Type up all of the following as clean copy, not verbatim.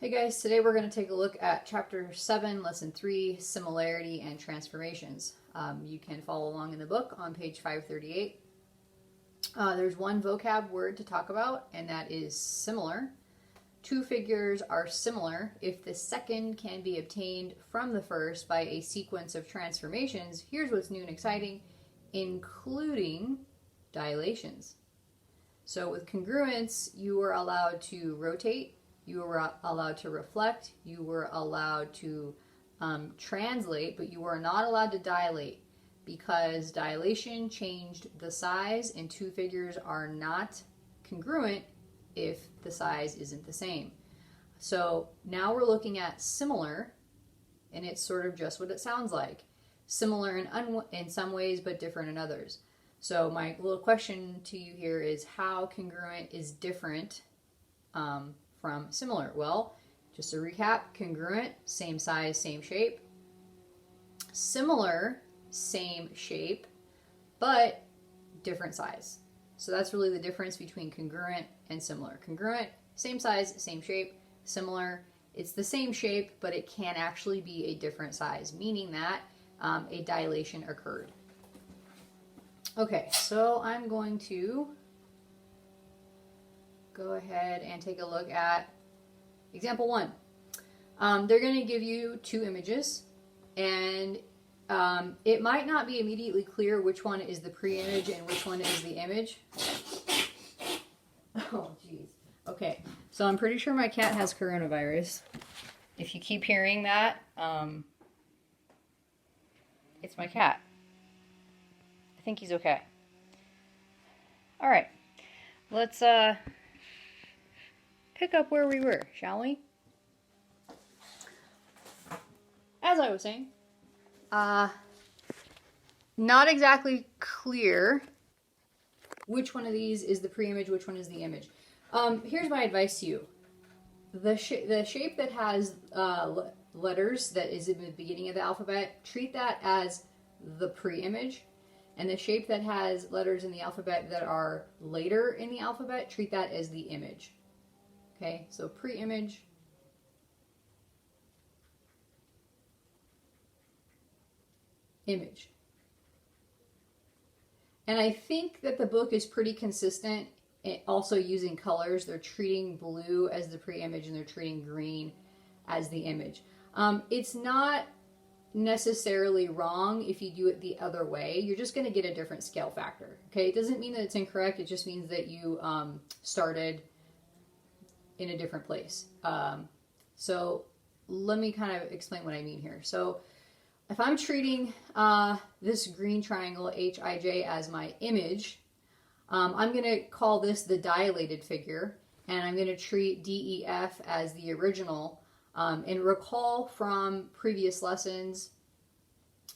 Hey guys, today we're going to take a look at Chapter 7, Lesson 3, Similarity and Transformations. You can follow along in the book on page 538. There's one vocab word to talk about, and that is similar. Two figures are similar if the second can be obtained from the first by a sequence of transformations. Here's what's new and exciting, including dilations. So with congruence, you are allowed to rotate, you were allowed to reflect, you were allowed to translate, but you were not allowed to dilate because dilation changed the size and two figures are not congruent if the size isn't the same. So now we're looking at similar, and it's sort of just what it sounds like. Similar in some ways, but different in others. So my little question to you here is how congruent is different from similar? Well, just to recap, congruent, same size, same shape. Similar, same shape, but different size. So that's really the difference between congruent and similar. Congruent, same size, same shape. Similar, it's the same shape, but it can actually be a different size, meaning that a dilation occurred. Okay, so I'm going to go ahead and take a look at example 1. They're going to give you two images, and it might not be immediately clear which one is the pre-image and which one is the image. Oh, jeez. Okay, so I'm pretty sure my cat has coronavirus. If you keep hearing that, it's my cat. I think he's okay. All right, let's pick up where we were, shall we? As I was saying, not exactly clear which one of these is the pre-image, which one is the image. Here's my advice to you. The shape that has letters that is in the beginning of the alphabet, treat that as the pre-image. And the shape that has letters in the alphabet that are later in the alphabet, treat that as the image. Okay, so pre-image, image. And I think that the book is pretty consistent, also using colors. They're treating blue as the pre-image and they're treating green as the image. It's not necessarily wrong if you do it the other way. You're just going to get a different scale factor. Okay, it doesn't mean that it's incorrect. It just means that you started in a different place. So let me kind of explain what I mean here. So if I'm treating this green triangle Hij as my image, I'm going to call this the dilated figure, and I'm going to treat DEF as the original. And recall from previous lessons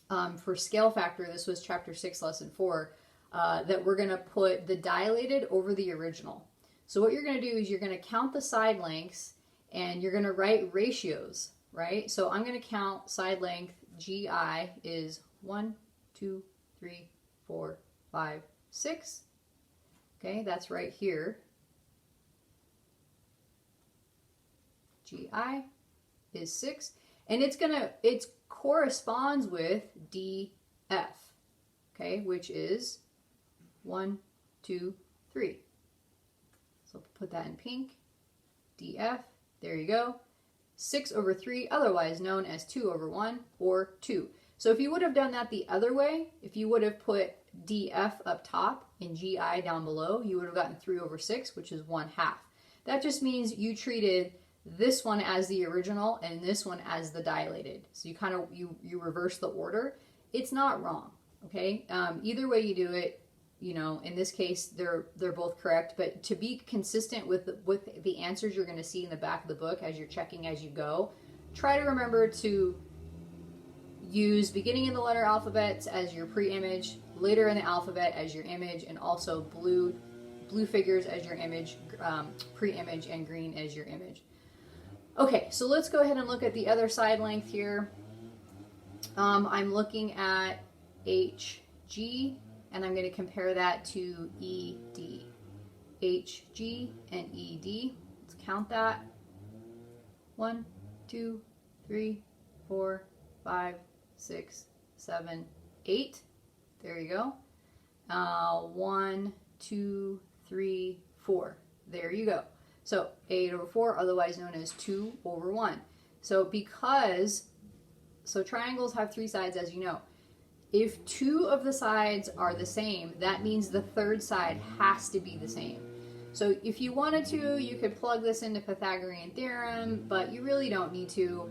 for scale factor, this was chapter 6, lesson 4, that we're going to put the dilated over the original. So what you're going to do is you're going to count the side lengths and you're going to write ratios, right? So I'm going to count side length GI is 1, 2, 3, 4, 5, 6. Okay, that's right here. GI is 6, and it corresponds with DF, okay, which is 1, 2, 3. So put that in pink. DF, there you go. 6 over 3, otherwise known as 2 over 1 or 2. So if you would have done that the other way, if you would have put DF up top and GI down below, you would have gotten 3 over 6, which is 1/2. That just means you treated this one as the original and this one as the dilated. So you reverse the order. It's not wrong, okay? Either way you do it, you know, in this case they're both correct, but to be consistent with the answers you're going to see in the back of the book as you're checking as you go, try to remember to use beginning of the letter alphabets as your pre-image, later in the alphabet as your image, and also blue figures as your image, pre-image, and green as your image. Okay, so let's go ahead and look at the other side length here. I'm looking at HG, and I'm going to compare that to ED. HG and ED, let's count that. 1, 2, 3, 4, 5, 6, 7, 8. There you go. 1, 2, 3, 4. There you go. So 8 over 4, otherwise known as 2 over 1. So triangles have 3 sides, as you know. If 2 of the sides are the same, that means the third side has to be the same. So if you wanted to, you could plug this into Pythagorean theorem, but you really don't need to.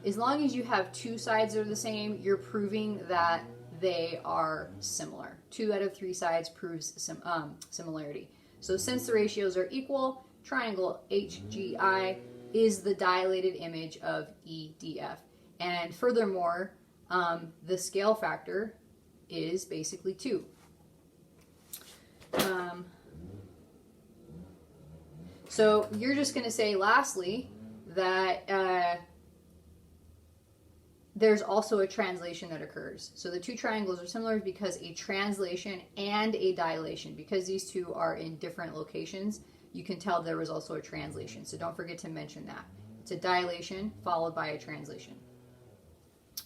As long as you have 2 sides that are the same, you're proving that they are similar. 2 out of 3 sides proves similarity. So since the ratios are equal, triangle HGI is the dilated image of EDF. And furthermore, the scale factor is basically 2. So you're just going to say, lastly, that there's also a translation that occurs. So the 2 triangles are similar because a translation and a dilation, because these 2 are in different locations, you can tell there was also a translation. So don't forget to mention that. It's a dilation followed by a translation.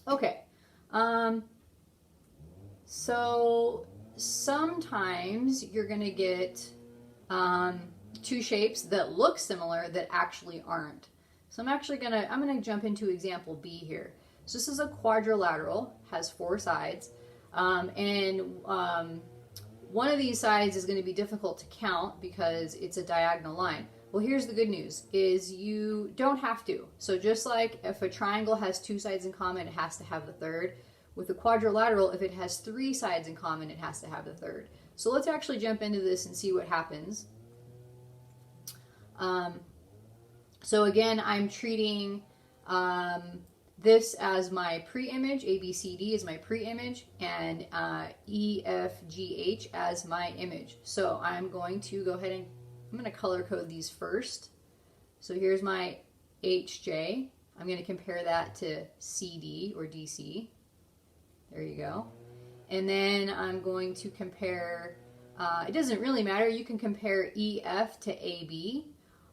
Okay. So sometimes you're going to get 2 shapes that look similar that actually aren't. So I'm going to jump into example B here. So this is a quadrilateral, has 4 sides, and one of these sides is going to be difficult to count because it's a diagonal line. Well, here's the good news, is you don't have to. So just like if a triangle has 2 sides in common, it has to have the third. With a quadrilateral, if it has 3 sides in common, it has to have the third. So let's actually jump into this and see what happens. So again, I'm treating this as my pre-image, ABCD is my pre-image, and EFGH as my image. So I'm going to go ahead and I'm going to color code these first. So here's my HJ. I'm going to compare that to CD or DC. There you go. And then I'm going to compare, it doesn't really matter, you can compare EF to AB.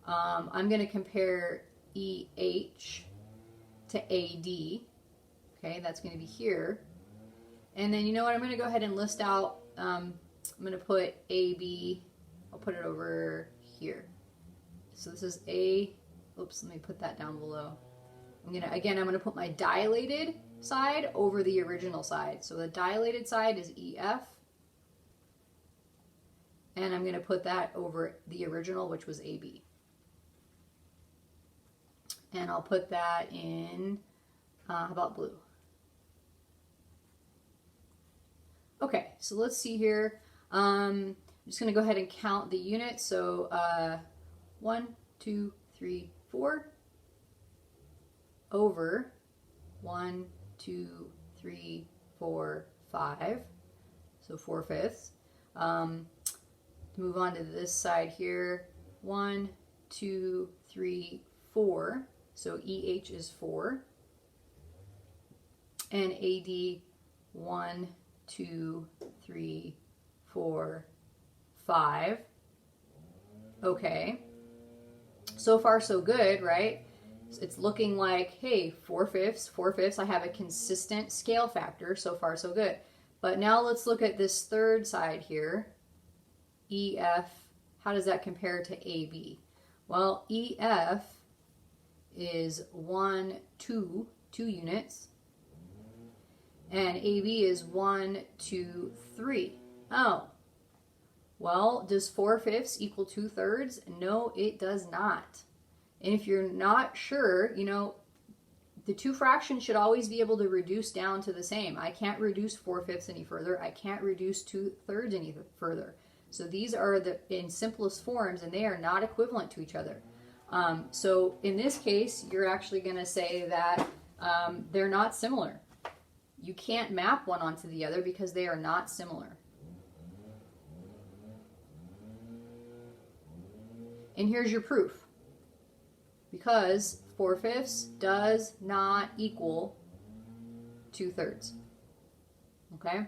I'm going to compare EH to AD. Okay, that's going to be here. And then you know what, I'm going to go ahead and list out, I'm going to put AB, I'll put it over here. So this is A, oops, let me put that down below. I'm going to put my dilated side over the original side. So the dilated side is EF. And I'm going to put that over the original, which was AB. And I'll put that in, how about blue? Okay, so let's see here. I'm just going to go ahead and count the units. So 1, 2, 3, 4 over 1, 2, 3, 4, 5. So 4/5. Move on to this side here. 1, 2, 3, 4. So EH is 4. And AD 1, 2, 3, 4, 5. Okay. So far so good, right? It's looking like, hey, 4/5. I have a consistent scale factor. So far so good. But now let's look at this third side here. EF, how does that compare to AB? Well, EF is 1, 2 units. And AB is 1, 2, 3. Oh. Well, does 4/5 equal 2/3? No, it does not. And if you're not sure, you know, the 2 fractions should always be able to reduce down to the same. I can't reduce 4/5 any further. I can't reduce 2/3 any further. So these are in simplest forms, and they are not equivalent to each other. So in this case, you're actually going to say that they're not similar. You can't map one onto the other because they are not similar. And here's your proof. Because 4/5 does not equal 2/3. Okay?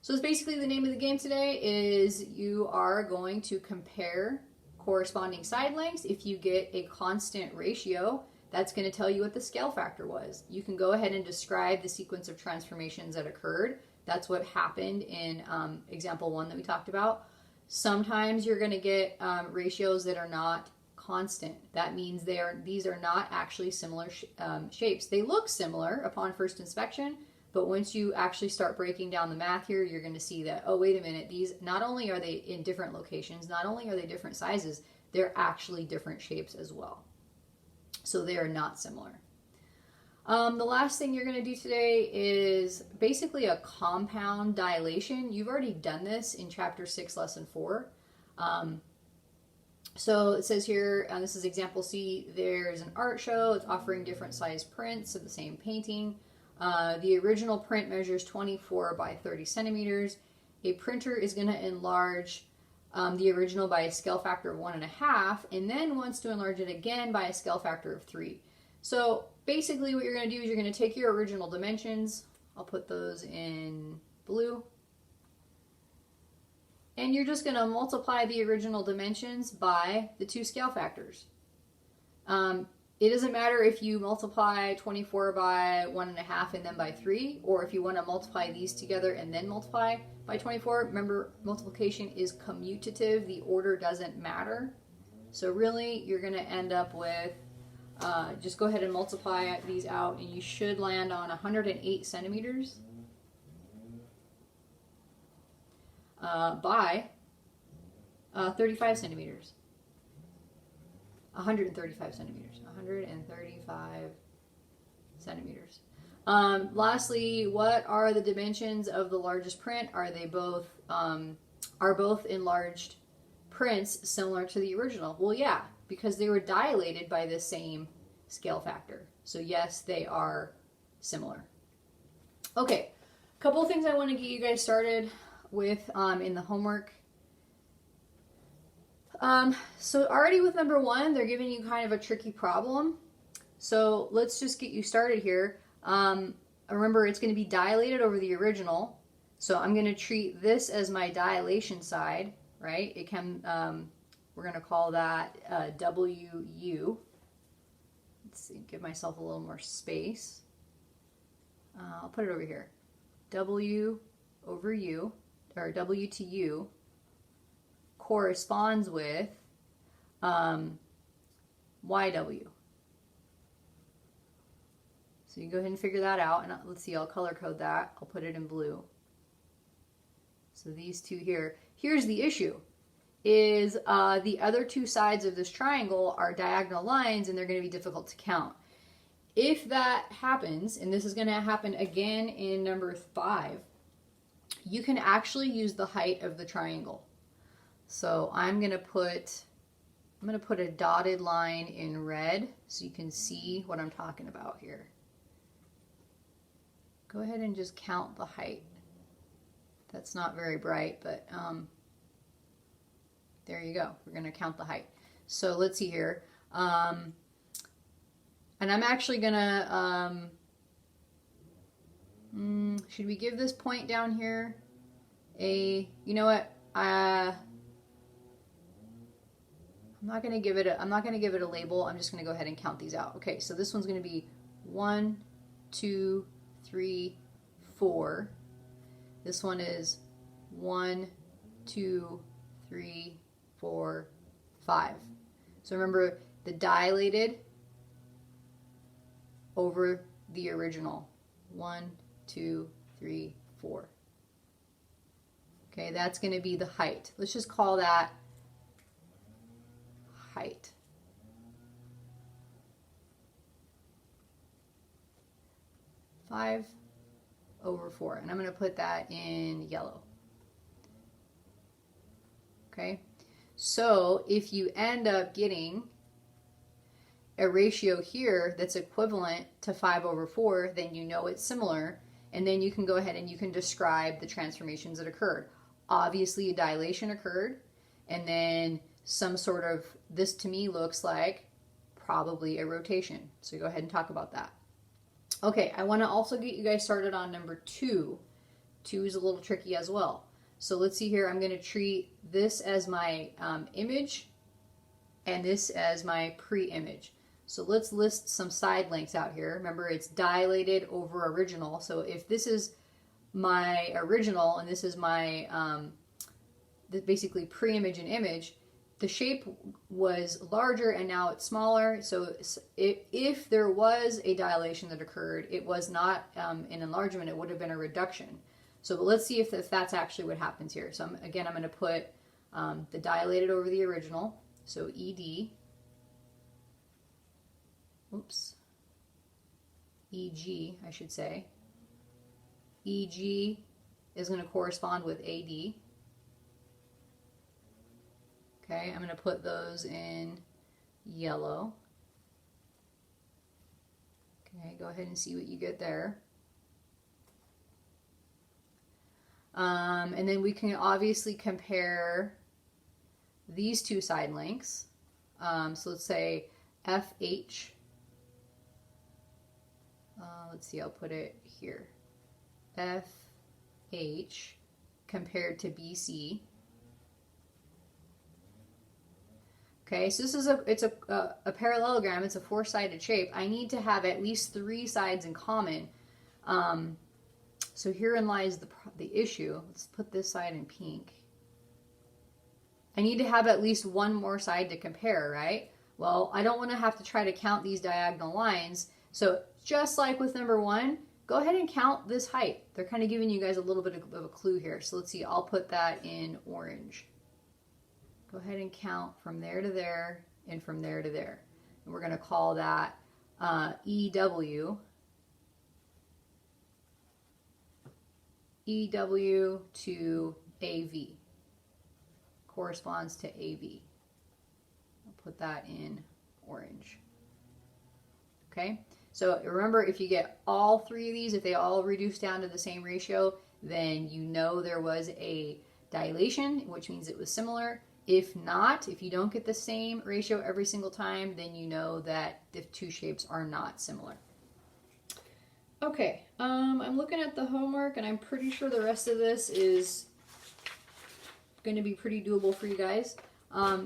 So it's basically the name of the game today is you are going to compare corresponding side lengths, if you get a constant ratio, that's going to tell you what the scale factor was. You can go ahead and describe the sequence of transformations that occurred. That's what happened in example 1 that we talked about. Sometimes you're going to get ratios that are not constant. That means these are not actually similar shapes. They look similar upon first inspection, but once you actually start breaking down the math here, you're going to see that, oh, wait a minute, these not only are they in different locations, not only are they different sizes, they're actually different shapes as well. So they are not similar. The last thing you're going to do today is basically a compound dilation. You've already done this in chapter 6, lesson 4. So it says here, this is example C, there's an art show. It's offering different size prints of the same painting. The original print measures 24 by 30 centimeters. A printer is going to enlarge the original by a scale factor of 1.5, and then wants to enlarge it again by a scale factor of 3. So basically what you're going to do is you're going to take your original dimensions, I'll put those in blue, and you're just going to multiply the original dimensions by the 2 scale factors. It doesn't matter if you multiply 24 by 1.5 and then by 3, or if you want to multiply these together and then multiply by 24. Remember, multiplication is commutative. The order doesn't matter. So really, you're going to end up with, just go ahead and multiply these out, and you should land on 108 centimeters by 35 centimeters. 135 centimeters. 135 centimeters. Lastly, what are the dimensions of the largest print? Are both enlarged prints similar to the original? Well, yeah, because they were dilated by the same scale factor. So yes, they are similar. Okay, a couple of things I want to get you guys started with in the homework. So already with number 1, they're giving you kind of a tricky problem. So let's just get you started here. Remember, it's going to be dilated over the original. So I'm going to treat this as my dilation side, right? It can, we're going to call that WU. Let's see, give myself a little more space. I'll put it over here. W over U, or W to U, corresponds with YW. So you go ahead and figure that out, and let's see, I'll color code that. I'll put it in blue. So these two here. Here's the issue, is the other 2 sides of this triangle are diagonal lines, and they're going to be difficult to count. If that happens, and this is going to happen again in number 5, you can actually use the height of the triangle. So I'm going to put a dotted line in red so you can see what I'm talking about here. Go ahead and just count the height. That's not very bright, but there you go. We're going to count the height. So let's see here. And I'm actually going to, should we give this point down here you know what? I'm not going to give it a label. I'm just going to go ahead and count these out. Okay, so this one's going to be 1, 2, 3, 4. This one is 1, 2, 3, 4, 5. So remember, the dilated over the original. 1, 2, 3, 4. Okay, that's going to be the height. Let's just call that height. Five over 4, and I'm going to put that in yellow. Okay, so if you end up getting a ratio here that's equivalent to 5 over 4, then you know it's similar, and then you can go ahead and you can describe the transformations that occurred. Obviously, a dilation occurred, and then some sort of, this to me looks like probably a rotation. So go ahead and talk about that. Okay, I want to also get you guys started on number 2. 2 is a little tricky as well. So let's see here. I'm going to treat this as my image, and this as my pre-image. So let's list some side lengths out here. Remember, it's dilated over original. So if this is my original and this is my basically pre-image and image, the shape was larger and now it's smaller. So if there was a dilation that occurred, it was not an enlargement, it would have been a reduction. So but let's see if that's actually what happens here. So I'm going to put the dilated over the original. So ED, EG, I should say. EG is going to correspond with AD. Okay, I'm going to put those in yellow. Okay, go ahead and see what you get there. And then we can obviously compare these two side lengths. So let's say FH. Let's see, I'll put it here. FH compared to BC. Okay, so this is a parallelogram. It's a four-sided shape. I need to have at least three sides in common. So herein lies the issue. Let's put this side in pink. I need to have at least one more side to compare, right? Well, I don't want to have to try to count these diagonal lines. So just like with number one, go ahead and count this height. They're kind of giving you guys a little bit of a clue here. So let's see, I'll put that in orange. Go ahead and count from there to there and from there to there. And we're going to call that EW. EW to AV. Corresponds to AV. I'll put that in orange. Okay, so remember, if you get all three of these, if they all reduce down to the same ratio, then you know there was a dilation, which means it was similar. If not, if you don't get the same ratio every single time, then you know that the two shapes are not similar. Okay, I'm looking at the homework and I'm pretty sure the rest of this is going to be pretty doable for you guys.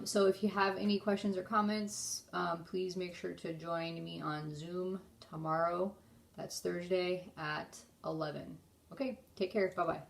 So if you have any questions or comments, please make sure to join me on Zoom tomorrow. That's Thursday at 11. Okay, take care. Bye-bye.